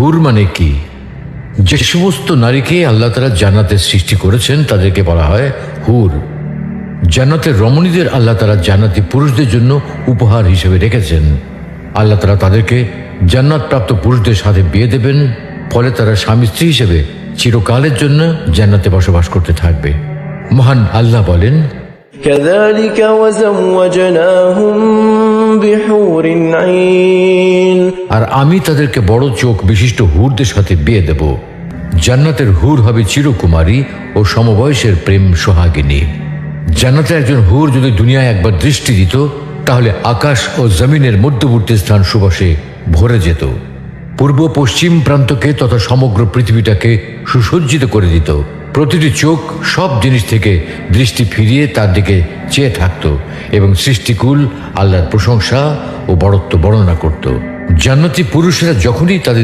হুর মানে কি? যে সমস্ত নারীকে আল্লাহ তাআলা জান্নাতে সৃষ্টি করেছেন তাদেরকে বলা হয় হুর। জান্নাতের রমণীদের আল্লাহ তাআলা জান্নাতি পুরুষদের জন্য উপহার হিসেবে রেখেছেন। আল্লাহ তাআলা তাদেরকে জান্নাত প্রাপ্ত পুরুষদের সাথে বিয়ে দেবেন, ফলে তারা স্বামী স্ত্রী হিসেবে চিরকালের জন্য জান্নাতে বসবাস করতে থাকবে। মহান আল্লাহ বলেন, كذلك وزوجناهم بحور عين আর আমি তাদেরকে বড় চোখ বিশিষ্ট হুরদের সাথে বিয়ে দেব। জান্নাতের হুর হবে চিরকুমারী ও সমবয়সের প্রেম সোহাগিনী। জান্নাতের একজন হুর যদি দুনিয়ায় একবার দৃষ্টি দিত, তাহলে আকাশ ও জমিনের মধ্যবর্তী স্থান সুবাসে ভরে যেত। পূর্ব পশ্চিম প্রান্তকে তথা সমগ্র পৃথিবীটাকে সুসজ্জিত করে দিত। প্রতিটি চোখ সব জিনিস থেকে দৃষ্টি ফিরিয়ে তার দিকে চেয়ে থাকত এবং সৃষ্টিকুল আল্লাহর প্রশংসা ও বড়ত্ব বর্ণনা করত। জান্নাতি পুরুষেরা যখনই তাদের